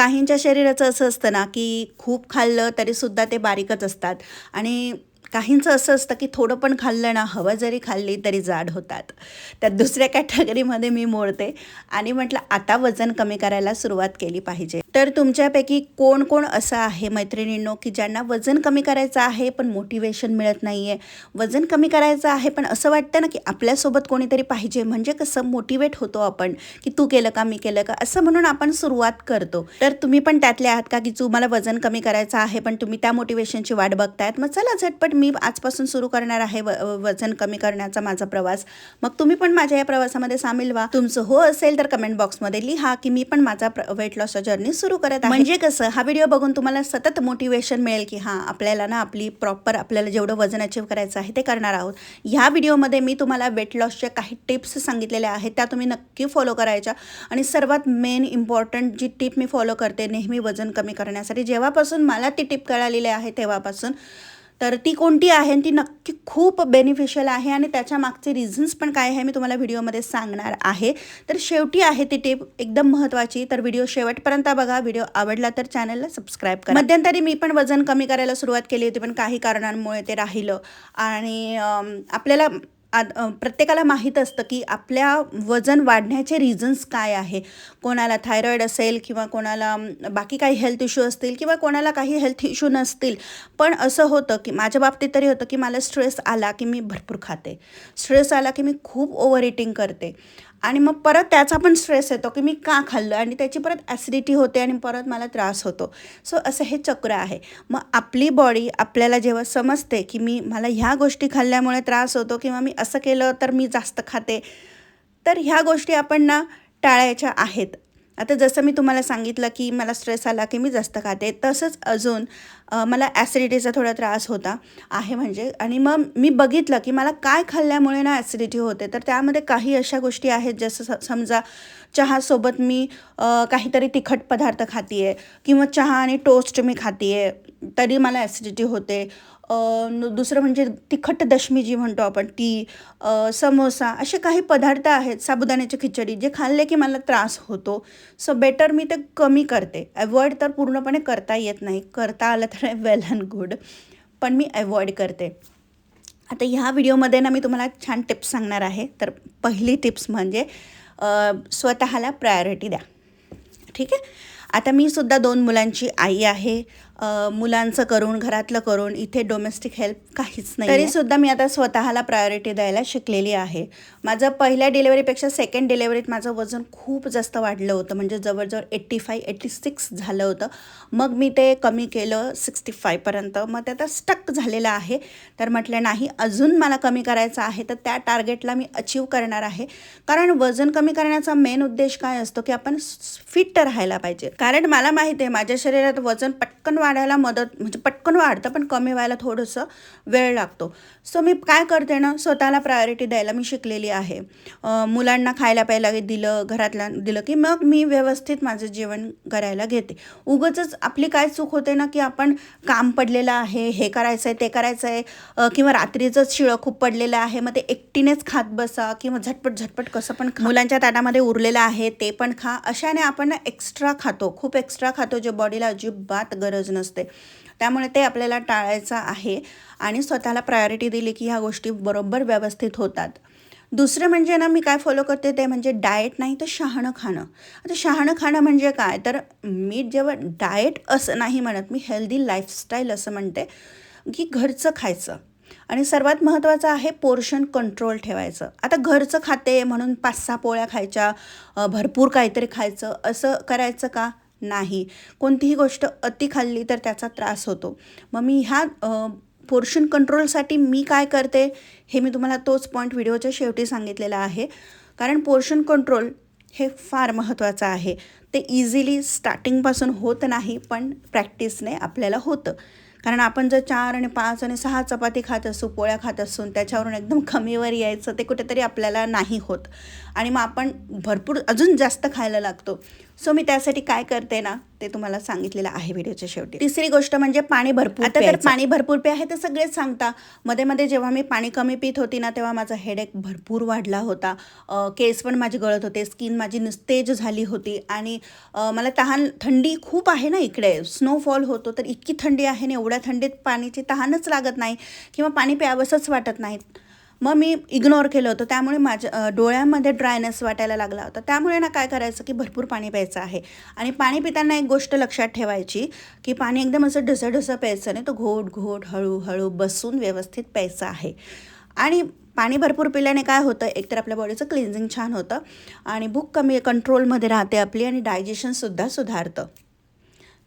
काहींच्या शरीराचं असं असतं ना, की खूप खाल्लं तरीसुद्धा ते बारीकच असतात आणि काहींचं असं असतं, की थोडं पण खाल्लं ना, हवं जरी खाल्ली तरी जाड होतात. तर दुसऱ्या कॅटेगरीमध्ये मी मोडते आणि म्हटलं आता वजन कमी करायला सुरुवात केली पाहिजे. तर तुमच्यापैकी कोण कोण असं आहे मैत्रिणींनो, की ज्यांना वजन कमी करायचं आहे पण मोटिवेशन मिळत नाही आहे. वजन कमी करायचं आहे पण असं वाटतं ना, की आपल्यासोबत कोणीतरी पाहिजे म्हणजे कसं मोटिवेट होतो आपण, की तू केलं का मी केलं का असं म्हणून आपण सुरुवात करतो. तर तुम्ही पण त्यातले आहात का, की तुम्हाला वजन कमी करायचं आहे पण तुम्ही त्या मोटिवेशनची वाट बघतायत. मग चला झटपट मी आजपासून सुरू करणार आहे वजन कमी करण्याचा माझा प्रवास. मग तुम्ही पण माझ्या या प्रवासामध्ये सामील व्हा. तुमचं हो असेल तर कमेंट बॉक्समध्ये लिहा, की मी पण माझा वेट लॉसचा जर्नी सुरू करत आहे. म्हणजे कसं हा व्हिडिओ बघून तुम्हाला सतत मोटिवेशन मिळेल, की हां आपल्याला ना आपली प्रॉपर आपल्याला जेवढं वजन अचीव करायचं आहे ते करणार आहोत. ह्या व्हिडिओमध्ये मी तुम्हाला वेट लॉसच्या काही टिप्स सांगितलेल्या आहेत, त्या तुम्ही नक्की फॉलो करायच्या. आणि सर्वात मेन इम्पॉर्टंट जी टिप मी फॉलो करते नेहमी वजन कमी करण्यासाठी, जेव्हापासून मला ती टिप कळालेली आहे तेव्हापासून, तर ती कोणती आहे आणि ती नक्की खूप बेनिफिशियल आहे आणि त्याच्या मागचे रिझन्स पण काय आहे मी तुम्हाला व्हिडिओमध्ये सांगणार आहे. तर शेवटी आहे ती टिप एकदम महत्त्वाची. तर व्हिडिओ शेवटपर्यंत बघा. व्हिडिओ आवडला तर चॅनलला सबस्क्राईब करा. मध्यंतरी मी पण वजन कमी करायला सुरुवात केली होती पण काही कारणांमुळे ते राहिलं आणि आपल्याला प्रत्येकाला माहीत असतं, की आपल्या वजन वाढण्याचे रिझन्स काय आहे. कोणाला थायरॉईड असेल किंवा कोणाला बाकी काही हेल्थ इश्यू असतील किंवा कोणाला काही हेल्थ इश्यू नसतील. पण असं होतं, की माझ्या बाबतीत तरी होतं, की मला स्ट्रेस आला, की मी भरपूर खाते. स्ट्रेस आला, की मी खूप ओव्हर ईटिंग करते आणि मग परत त्याचा पण स्ट्रेस येतो, की मी का खाल्लं आणि त्याची परत ॲसिडिटी होते आणि परत मला त्रास होतो. सो असं हे चक्र आहे. मग आपली बॉडी आपल्याला जेव्हा समजते, की मला ह्या गोष्टी खाल्ल्यामुळे त्रास होतो किंवा मी असं केलं तर मी जास्त खाते, तर ह्या गोष्टी आपण ना टाळायच्या आहेत. आता जसं मी तुम्हाला सांगितलं, की मला स्ट्रेस आला, की मी जास्त खाते. तसंच अजून मला ॲसिडिटीचा थोडा त्रास होता आहे म्हणजे आणि मग मी बघितलं, की मला काय खाल्ल्यामुळे ना ॲसिडिटी होते. तर त्यामध्ये काही अशा गोष्टी आहेत जसं समजा चहासोबत मी काहीतरी तिखट पदार्थ खाते आहे किंवा चहा आणि टोस्ट मी खाते आहे तरी मला ॲसिडिटी होते. दुसरं म्हणजे तिखट दशमी जी म्हणतो आपण ती, समोसा असे काही पदार्थ आहेत, साबुदाण्याची खिचडी जे खाल्ले की मला त्रास होतो. सो बेटर मी ते कमी करते. अवॉइड तर पूर्णपणे करता येत नाही. करता आलं तर वेल अँड गुड. पण मी अवॉइड करते. आता ह्या व्हिडिओमध्ये ना मी तुम्हाला छान टिप्स सांगणार आहे. तर पहिली टिप्स म्हणजे स्वतःला प्रायोरिटी द्या. ठीक आहे. आता मी सुद्धा 2 मुलांची आई आहे. मुलांचं करून घरातलं करून इथे डोमेस्टिक हेल्प काहीच नाही. तरीसुद्धा मी आता स्वतःला प्रायोरिटी द्यायला शिकलेली आहे. माझं पहिल्या डिलेवरीपेक्षा सेकंड डिलेवरीत माझं वजन खूप जास्त वाढलं होतं. म्हणजे जवळजवळ 85-86 झालं होतं. मग मी ते कमी केलं 65पर्यंत. मग ते आता स्टक झालेलं आहे. तर म्हटलं नाही अजून मला कमी करायचं आहे तर त्या टार्गेटला मी अचीव करणार आहे. कारण वजन कमी करण्याचा मेन उद्देश काय असतो, की आपण फिट राहायला पाहिजे. कारण मला माहिती आहे माझ्या शरीरात वजन पटकन वाढायला म्हणजे पटकन वाढतं पण कमी व्हायला थोडंसं वेळ लागतो. सो मी काय करते ना स्वतःला प्रायोरिटी द्यायला मी शिकलेली आहे. मुलांना खायला प्यायला दिलं, घरातला दिलं, की मग मी व्यवस्थित माझं जेवण करायला घेते. उगाचच आपली काय चूक होते ना, की आपण काम पडलेलं आहे, हे करायचं आहे ते करायचं आहे किंवा रात्रीचंच शिळं खूप पडलेलं आहे मग ते एकटीनेच खात बसा किंवा झटपट कसं पण मुलांच्या ताटामध्ये उरलेलं आहे ते पण खा. अशाने आपण ना एक्स्ट्रा खातो, खूप एक्स्ट्रा खातो जे बॉडीला अजिबात गरज नसते. त्यामुळे ते आपल्याला टाळायचं आहे आणि स्वतःला प्रायोरिटी दिली की ह्या गोष्टी बरोबर व्यवस्थित होतात. दुसरं म्हणजे ना मी काय फॉलो करते ते म्हणजे डाएट नाही तर शहाणं खाणं. आता शहाणं खाणं म्हणजे काय, तर मी जेव्हा डाएट असं नाही म्हणत, मी हेल्दी लाईफस्टाईल असं म्हणते, की घरचं खायचं आणि सर्वात महत्त्वाचं आहे पोर्शन कंट्रोल ठेवायचं. आता घरचं खाते म्हणून 5-6 पोळ्या खायच्या, भरपूर काहीतरी खायचं असं करायचं का नाही. कोणतीही गोष्ट अति खाल्ली तर त्याचा त्रास होतो. मग मी ह्या पोर्शन कंट्रोलसाठी मी काय करते हे मी तुम्हाला तोच पॉईंट व्हिडिओच्या शेवटी सांगितलेला आहे. कारण पोर्शन कंट्रोल हे फार महत्त्वाचं आहे. ते इझिली स्टार्टिंगपासून होत नाही पण प्रॅक्टिसने आपल्याला होतं. कारण आपण जर 4 आणि 5 आणि 6 चपाती खात असू, पोळ्या खात असून त्याच्यावरून एकदम कमीवर यायचं ते कुठेतरी आपल्याला नाही होत. आणि मग आपण भरपूर अजून जास्त खायला लागतो. सो मी त्यासाठी काय करते ना, ते तुम्हाला सांगितलेलं आहे व्हिडिओच्या शेवटी. तिसरी गोष्ट म्हणजे पाणी भरपूर. आता तर पाणी भरपूर प्या ते सगळेच सांगता. मध्ये मध्ये जेव्हा मी पाणी कमी पित होती ना, तेव्हा माझा हेडेक भरपूर वाढला होता. केस पण माझी गळत होते, स्किन माझी निस्तेज झाली होती आणि मला थंडी खूप आहे ना इकडे, स्नोफॉल होतो, तर इतकी थंडी आहे ना, एवढ्या थंडीत पाण्याची तहानच लागत नाही किंवा पाणी प्यावंसंच वाटत नाही. मग मी इग्नोर केलं होतं, त्यामुळे माझ्या डोळ्यांमध्ये ड्रायनेस वाटायला लागला होता. त्यामुळे ना काय करायचं की भरपूर पाणी प्यायचं आहे. आणि पाणी पिताना एक गोष्ट लक्षात ठेवायची की पाणी एकदम असं ढसढसं प्यायचं नाही, तर घोट घोट हळूहळू बसून व्यवस्थित प्यायचं आहे. आणि पाणी भरपूर पिल्याने काय होतं, एकतर आपल्या बॉडीचं क्लिन्झिंग छान होतं आणि भूक कमी कंट्रोलमध्ये राहते आपली आणि डायजेशनसुद्धा सुधारतं.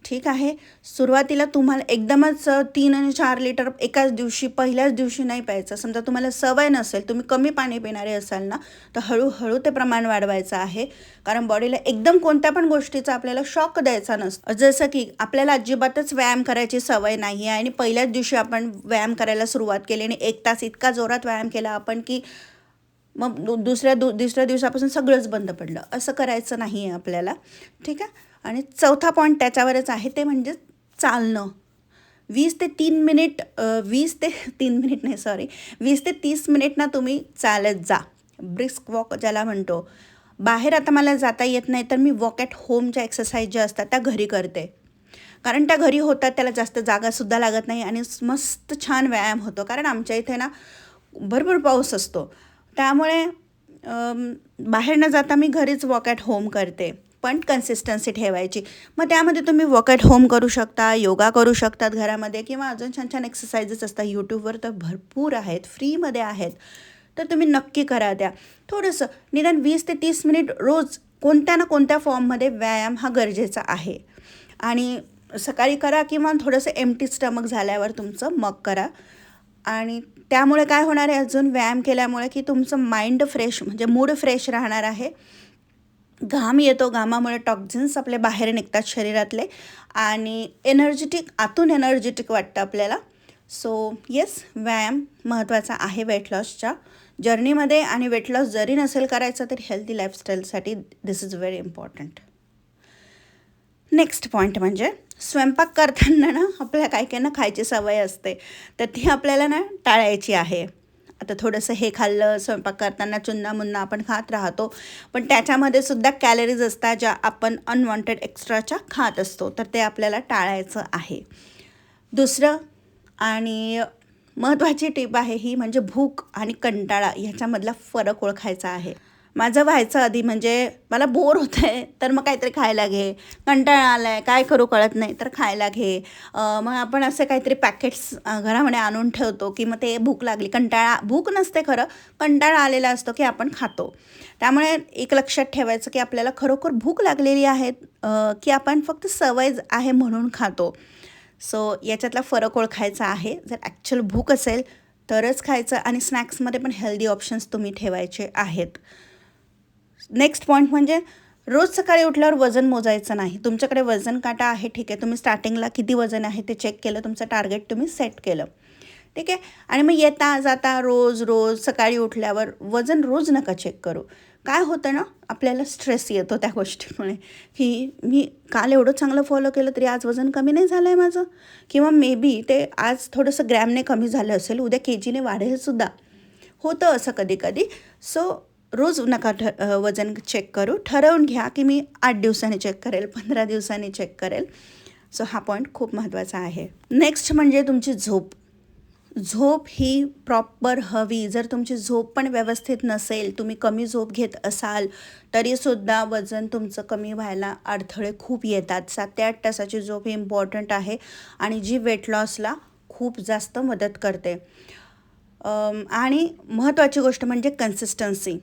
ठीक आहे. सुरुवातीला तुम्हाला एकदमच 3 आणि 4 लिटर एकाच दिवशी पहिल्याच दिवशी नाही प्यायचं. समजा तुम्हाला सवय नसेल, तुम्ही कमी पाणी पिणारे असाल ना, तर हळूहळू ते प्रमाण वाढवायचं आहे. कारण बॉडीला एकदम कोणत्या पण गोष्टीचा आपल्याला शॉक द्यायचा नसतो. जसं की आपल्याला अजिबातच व्यायाम करायची सवय नाही आहे आणि पहिल्याच दिवशी आपण व्यायाम करायला सुरुवात केली आणि 1 तास इतका जोरात व्यायाम केला आपण की मग दुसऱ्या दिवसापासून सगळंच बंद पडलं. असं करायचं नाही आहे आपल्याला. ठीक आहे. आणि चौथा पॉईंट त्याच्यावरच आहे, ते म्हणजे चालणं. 20 ते 30 मिनिट ना तुम्ही चालत जा. ब्रिस्क वॉक ज्याला म्हणतो. बाहेर आता मला जाता येत नाही, तर मी वॉक ॲट होमच्या एक्सरसाइज ज्या असतात त्या घरी करते. कारण त्या घरी होतात, त्याला जास्त जागासुद्धा लागत नाही आणि मस्त छान व्यायाम होतो. कारण आमच्या इथे ना भरपूर पाऊस असतो, त्यामुळे बाहेर न जाता मी घरीच वॉक ॲट होम करते. पण कन्सिस्टन्सी ठेवायची. मग त्यामध्ये तुम्ही वॉक ॲट होम करू शकता, योगा करू शकतात घरामध्ये किंवा अजून छान छान एक्सरसाइजेस असतात. यूट्यूबवर तर भरपूर आहेत, फ्रीमध्ये आहेत, तर तुम्ही नक्की करा त्या. थोडंसं निदान 20 ते 30 मिनिट रोज कोणत्या ना कोणत्या फॉर्ममध्ये व्यायाम हा गरजेचा आहे. आणि सकाळी करा किंवा थोडंसं एम्प्टी स्टमक झाल्यावर तुमचं मग करा. आणि त्यामुळे काय होणार आहे, अजून व्यायाम केल्यामुळे की तुमचं माइंड फ्रेश म्हणजे मूड फ्रेश राहणार आहे. घाम येतो, घामामुळे टॉक्झिन्स आपले बाहेर निघतात शरीरातले आणि आतून एनर्जेटिक वाटतं आपल्याला. सो येस, व्यायाम महत्त्वाचा आहे वेट लॉसच्या जर्नीमध्ये. आणि वेट लॉस जरी नसेल करायचं तरी हेल्दी लाईफस्टाईलसाठी this is very important. Next point म्हणजे स्वयंपाक करताना ना आपल्याला काही ना खायची सवय असते, तर ती आपल्याला ना टाळायची आहे. आता थोडंसं हे खाल्लं, स्वयंपाक करताना चुन्ना-मुन्ना आपण खात राहतो, पण त्याच्यामध्ये सुद्धा कॅलरीज असतात ज्या आपण अनवॉन्टेड एक्स्ट्राच्या खात असतो, तर ते आपल्याला टाळायचं आहे. दुसरं आणि महत्त्वाची टीप आहे ही म्हणजे भूक आणि कंटाळा ह्याच्यामधला फरक ओळखायचा आहे. माझं व्हायचं आधी, म्हणजे मला बोर होतं आहे तर मग काहीतरी खायला घे, कंटाळा आला आहे काय करू कळत नाही तर खायला घे. मग आपण असे काहीतरी पॅकेट्स घरामध्ये आणून ठेवतो की मग ते भूक लागली, भूक नसते खरं, कंटाळा आलेला असतो की आपण खातो. त्यामुळे एक लक्षात ठेवायचं की आपल्याला खरोखर भूक लागलेली आहे की आपण फक्त सवय आहे म्हणून खातो. सो याच्यातला फरक ओळखायचा आहे. जर ॲक्च्युअल भूक असेल तरच खायचं आणि स्नॅक्समध्ये पण हेल्दी ऑप्शन्स तुम्ही ठेवायचे आहेत. नेक्स्ट पॉईंट म्हणजे रोज सकाळी उठल्यावर वजन मोजायचं नाही. तुमच्याकडे वजन काटा आहे, ठीक आहे, तुम्ही स्टार्टिंगला किती वजन आहे ते चेक केलं, तुमचं टार्गेट तुम्ही सेट केलं, ठीक आहे. आणि मग येता जाता रोज सकाळी उठल्यावर वजन रोज नका चेक करू. काय होतं ना, आपल्याला स्ट्रेस येतो त्या गोष्टीमुळे की मी काल एवढं चांगलं फॉलो केलं तरी आज वजन कमी नाही झालं आहे माझं, किंवा मे बी ते आज थोडंसं ग्रॅमने कमी झालं असेल, उद्या केजीने वाढेलसुद्धा, होतं असं कधी कधी. सो रोज नका वजन चेक करू. ठरवून घ्या की मी 8 दिवसांनी चेक करेल, 15 दिवसांनी चेक करेल. सो हा पॉईंट खूप महत्त्वाचा आहे. नेक्स्ट म्हणजे तुमची झोप ही प्रॉपर हवी. जर तुमची झोप पण व्यवस्थित नसेल, तुम्ही कमी झोप घेत असाल तरीसुद्धा वजन तुमचं कमी व्हायला अडथळे खूप येतात. 7 ते 8 तासाची झोप ही इम्पॉर्टंट आहे आणि जी वेट लॉसला खूप जास्त मदत करते. आणि महत्त्वाची गोष्ट म्हणजे कन्सिस्टन्सी.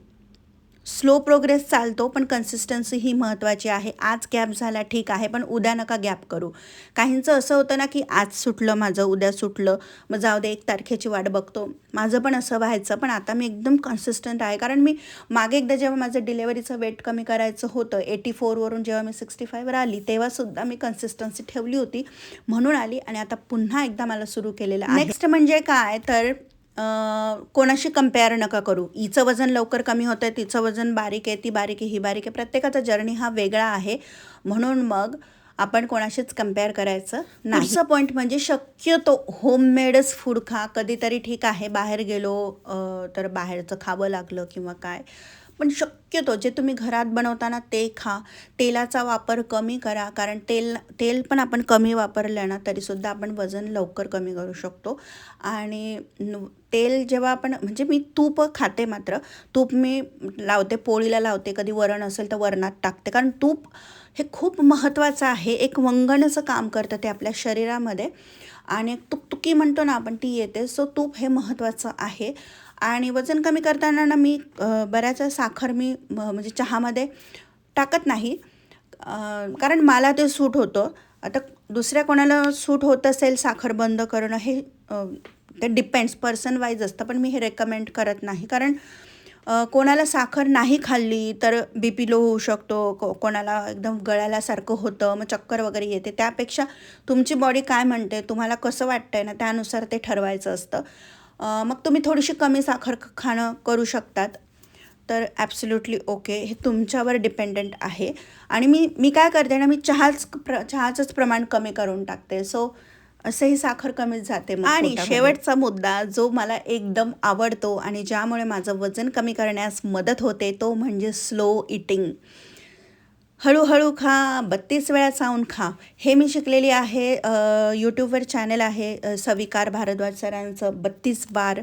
स्लो प्रोग्रेस चालतो, पण कन्सिस्टन्सी ही महत्त्वाची आहे. आज गॅप झाला ठीक आहे, पण उद्या नका गॅप करू. काहींचं असं होतं ना की आज सुटलं माझं, उद्या सुटलं, मग जाऊ दे 1 तारखेची वाट बघतो. माझं पण असं व्हायचं, पण आता मी एकदम कन्सिस्टंट आहे. कारण मी मागे एकदा जेव्हा माझं डिलेवरीचं वेट कमी करायचं होतं, 84वरून जेव्हा मी 65वर आली, तेव्हासुद्धा मी कन्सिस्टन्सी ठेवली होती म्हणून आली आणि आता पुन्हा एकदा मला सुरू केलेलं आहे. नेक्स्ट म्हणजे काय तर कोणाशी कंपेअर नका करू. हिचं वजन लवकर कमी होतं आहे, तिचं वजन बारीक आहे, ती बारीक आहे, ही बारीक आहे. प्रत्येकाचा जर्नी हा वेगळा आहे. म्हणून मग आपण कोणाशीच कंपेअर करायचं नाही. पुढचा पॉईंट म्हणजे शक्यतो होममेडच फूड खा. कधीतरी ठीक आहे, बाहेर गेलो तर बाहेरचं खावं लागलं किंवा काय, पण शक्यतो जे तुम्ही घरात बनवताना ते खा. तेलाचा वापर कमी करा, कारण तेल पण आपण कमी वापरलं ना तरीसुद्धा आपण वजन लवकर कमी करू शकतो. आणि तेल जेव्हा आपण, म्हणजे मी तूप खाते, मात्र तूप मी लावते, पोळीला लावते, कधी वरण असेल तर वरणात टाकते, कारण तूप हे खूप महत्त्वाचं आहे. एक वंगणाचं काम करतं ते आपल्या शरीरामध्ये, आणि तुकतुकी म्हणतो ना आपण, ती येते. सो तूप हे महत्त्वाचं आहे. आणि वजन कमी करताना ना मी बऱ्याच साखर मी म्हणजे चहामध्ये टाकत नाही, कारण मला ते सूट होतं. आता दुसऱ्या कोणाला सूट होत असेल साखर बंद करणं, हे ते डिपेंड्स, पर्सन वाईज असतं, पण मी हे रेकमेंड करत नाही. कारण कोणाला साखर नाही खाल्ली तर BP लो होऊ शकतो, कोणाला एकदम गळ्यालासारखं होतं, मग चक्कर वगैरे येते. त्यापेक्षा तुमची बॉडी काय म्हणते, तुम्हाला कसं वाटतं आहे ना, त्यानुसार ते ठरवायचं असतं. मग तुम्ही थोडीशी कमी साखर खाणं करू शकतात, तर ॲब्सोल्युटली ओके. हे तुमच्यावर डिपेंडंट आहे. आणि मी काय करते ना, मी चहाचंच प्रमाण कमी करून टाकते. सो असंही साखर कमीच जाते. आणि शेवटचा मुद्दा जो मला एकदम आवडतो आणि ज्यामुळे माझं वजन कमी करण्यास मदत होते, तो म्हणजे स्लो इटिंग. हळूहळू खा, 32 वेळा चावून खा. हे मी शिकलेली आहे. यूट्यूबवर चॅनल आहे सविकार भारद्वाज सरांचं, 32 बार.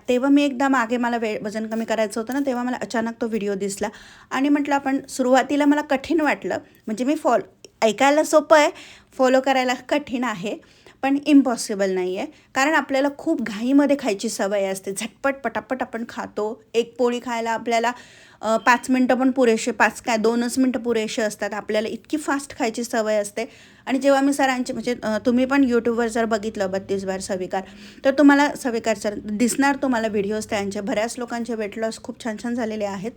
तेव्हा मी एकदा मागे मला वजन कमी करायचं होतं ना, तेव्हा मला अचानक तो व्हिडिओ दिसला आणि म्हटलं, आपण सुरुवातीला मला कठीण वाटलं, म्हणजे मी ऐकायला सोपं आहे, फॉलो करायला कठीण आहे, पण इम्पॉसिबल नाही आहे. कारण आपल्याला खूप घाईमध्ये खायची सवय असते, झटपट पटापट आपण खातो. एक पोळी खायला आपल्याला 5 मिनटं पण पुरेसे, 5 काय 2च मिनटं पुरेसे असतात. आपल्याला इतकी फास्ट खायची सवय असते. आणि जेव्हा मी सरांचे, म्हणजे तुम्ही पण यूट्यूबवर जर बघितलं 32 बार सविकार, तर तुम्हाला सविकार सर दिसणार, तुम्हाला व्हिडिओज त्यांचे. बऱ्याच लोकांचे वेट लॉस खूप छान छान झालेले आहेत.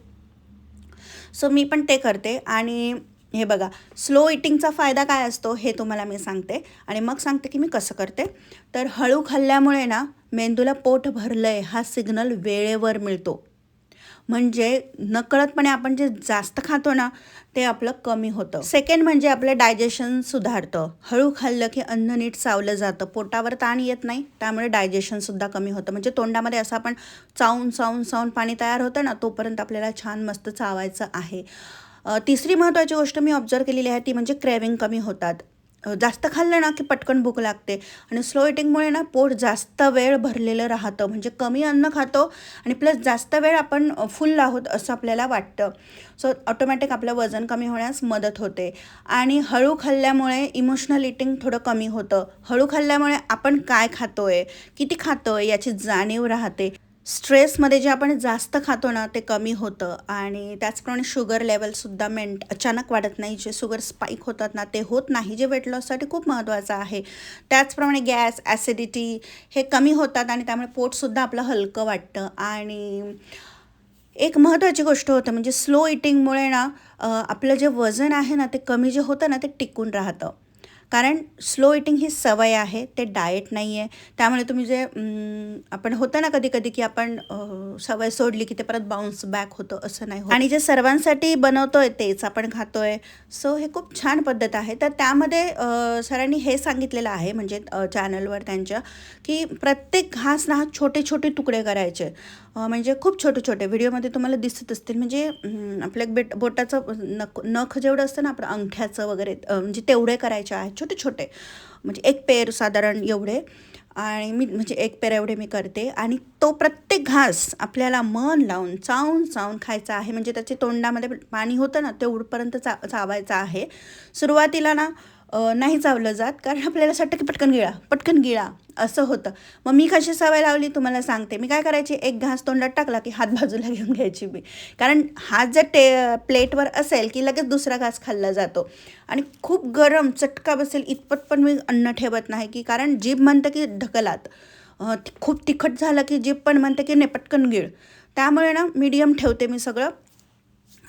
सो मी पण ते करते. आणि हे बघा, स्लो इटिंगचा फायदा काय असतो हे तुम्हाला मी सांगते, आणि मग सांगते की मी कसं करते. तर हळू खाल्ल्यामुळे ना मेंदूला पोट भरलं आहे हा सिग्नल वेळेवर मिळतो. म्हणजे नकळतपणे आपण जे जास्त खातो ना ते आपलं कमी होतं. सेकंड म्हणजे आपलं डायजेशन सुधारतं. हळू खाल्लं की अन्न नीट चावलं जातं, पोटावर ताण येत नाही, त्यामुळे डायजेशनसुद्धा कमी होतं. म्हणजे तोंडामध्ये असं आपण चावून चावून चावून पाणी तयार होतं ना, तोपर्यंत आपल्याला छान मस्त चावायचं आहे. तिसरी महत्त्वाची गोष्ट मी ऑब्झर्व केलेली आहे ती म्हणजे क्रेविंग कमी होतात. जास्त खाल्लं ना की पटकन भूक लागते. आणि स्लो इटिंगमुळे ना पोट जास्त वेळ भरलेलं राहतं, म्हणजे कमी अन्न खातो आणि प्लस जास्त वेळ आपण फुल आहोत असं आपल्याला वाटतं. सो ऑटोमॅटिक आपलं वजन कमी होण्यास मदत होते. आणि हळू खाल्ल्यामुळे इमोशनल इटिंग थोडं कमी होतं. हळू खाल्ल्यामुळे आपण काय खातो आहे, किती खातो आहे याची जाणीव राहते. स्ट्रेसमध्ये जे आपण जास्त खातो ना ते कमी होतं. आणि त्याचप्रमाणे शुगर लेवलसुद्धा अचानक वाढत नाही. जे शुगर स्पाईक होतात ना ते होत नाही, जे वेट लॉससाठी खूप महत्त्वाचं आहे. त्याचप्रमाणे गॅस, ॲसिडिटी हे कमी होतात आणि त्यामुळे पोटसुद्धा आपलं हलकं वाटतं. आणि एक महत्त्वाची गोष्ट होतं म्हणजे स्लो इटिंगमुळे ना आपलं जे वजन आहे ना ते कमी जे होतं ना ते टिकून राहतं. कारण स्लो इटिंग ही सवय आहे, ते डाएट नाही आहे. त्यामुळे तुम्ही जे आपण होतं ना कधी कधी की आपण सवय सोडली की ते परत बाउन्स बॅक होतं, असं नाही होत. आणि जे सर्वांसाठी बनवतोय तेच आपण खातोय. सो हे खूप छान पद्धत आहे. तर त्यामध्ये सरांनी हे सांगितलेलं आहे, म्हणजे चॅनलवर त्यांच्या, की प्रत्येक घास ना छोटे छोटे तुकडे करायचे. म्हणजे खूप छोटे छोटे व्हिडिओमध्ये तुम्हाला दिसत असतील. म्हणजे आपल्या बोटाचं नख जेवढं असतं ना आपलं अंगठ्याचं वगैरे, म्हणजे तेवढे करायचे आहेत छोटे छोटे, म्हणजे एक पेर साधारण एवढे. आणि मी म्हणजे एक पेर एवढे मी करते. आणि तो प्रत्येक घास आपल्याला मन लावून चावून चावून खायचा आहे. म्हणजे त्याचे तोंडामध्ये पाणी होतं ना तेवढंपर्यंत चावायचं आहे. सुरुवातीला ना नाही चावलं जात, कारण आपल्याला असं वाटतं की पटकन गिळा असं होतं. मग मी कशी सवय लावली तुम्हाला सांगते. मी काय करायची, एक घास तोंडात टाकला की हात बाजूला घेऊन घ्यायची मी, कारण हात जर प्लेटवर असेल की लगेच दुसरा घास खाल्ला जातो. आणि खूप गरम चटका बसेल इतपत पण मी अन्न ठेवत नाही, की कारण जीभ म्हणतं की ढकलात, खूप तिखट झालं की जीभ पण म्हणते की नाही पटकन गिळ. त्यामुळे ना मीडियम ठेवते मी सगळं.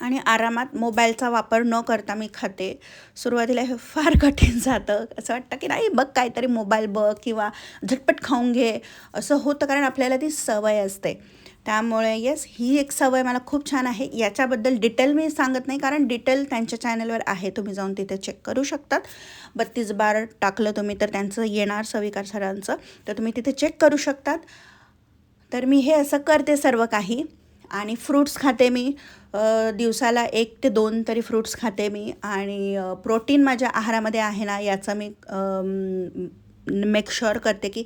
आणि आरामात मोबाईलचा वापर न करता मी खाते. सुरुवातीला हे फार कठीण जातं. असं वाटतं की नाही बघ काहीतरी मोबाईल बघ किंवा झटपट खाऊन घे असं होतं, कारण आपल्याला ती सवय असते. त्यामुळे येस, ही एक सवय मला खूप छान आहे. याच्याबद्दल डिटेल मी सांगत नाही, कारण डिटेल त्यांच्या चॅनलवर आहे, तुम्ही जाऊन तिथे चेक करू शकतात. 32 बार टाकलं तुम्ही तर त्यांचं येणार, सविकार सरांचं, तर तुम्ही तिथे चेक करू शकतात. तर मी हे असं करते सर्व काही. आणि फ्रूट्स खाते मी, दिवसाला 1 ते 2 तरी फ्रूट्स खाते मी. आणि प्रोटीन माझ्या आहारामध्ये आहे ना याचा मी मेक शुअर करते की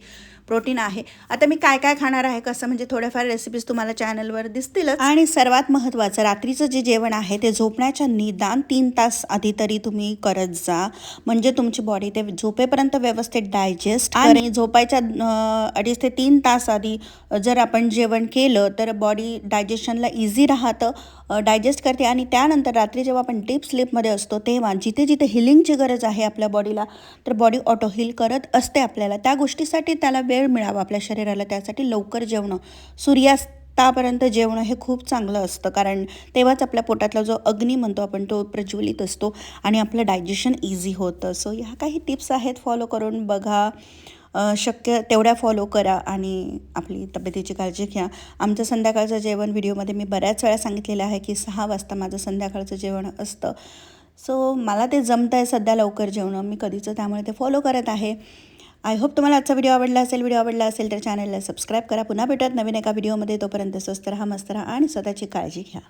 प्रोटीन आहे. आता मी काय काय खाणार आहे कसं, म्हणजे थोड्याफार रेसिपीज तुम्हाला चॅनलवर दिसतीलच. आणि सर्वात महत्त्वाचं, रात्रीचं जे जेवण आहे ते झोपण्याच्या निदान 3 तास आधी तरी तुम्ही करत जा, म्हणजे तुमची बॉडी ते झोपेपर्यंत व्यवस्थित डायजेस्ट. आणि झोपायच्या 2.5 ते 3 तास आधी जर आपण जेवण केलं तर बॉडी डायजेशनला इझी राहतं, डायजेस्ट करते. आणि त्यानंतर रात्री जेव्हा आपण डीप स्लीपमध्ये असतो तेव्हा जिथे जिथे हिलिंगची गरज आहे आपल्या बॉडीला, तर बॉडी ऑटो हिल करत असते आपल्याला. त्या गोष्टीसाठी त्याला वेळ मिळावा आपल्या शरीराला, त्यासाठी लवकर जेवणं, सूर्यास्तापर्यंत जेवणं हे खूप चांगलं असतं, कारण तेव्हाच आपल्या पोटातला जो अग्नी म्हणतो आपण तो प्रज्वलित असतो आणि आपलं डायजेशन इझी होतं. सो ह्या काही टिप्स आहेत, फॉलो करून बघा, शक्य तेवढ्या फॉलो करा आणि आपली तब्येतीची काळजी घ्या. आमचं संध्याकाळचं जेवण व्हिडिओमध्ये मी बऱ्याच वेळा सांगितलेलं आहे की 6 वाजता माझं संध्याकाळचं जेवण असतं. सो मला ते जमतं आहे सध्या लवकर जेवणं मी कधीचं, त्यामुळे ते फॉलो करत आहे. आय होप तुम्हाला आजचा व्हिडिओ आवडला असेल तर चॅनलला सबस्क्राईब करा. पुन्हा भेटत नवीन एका व्हिडिओमध्ये. तोपर्यंत स्वस्त राहा, मस्त राहा आणि स्वतःची काळजी घ्या.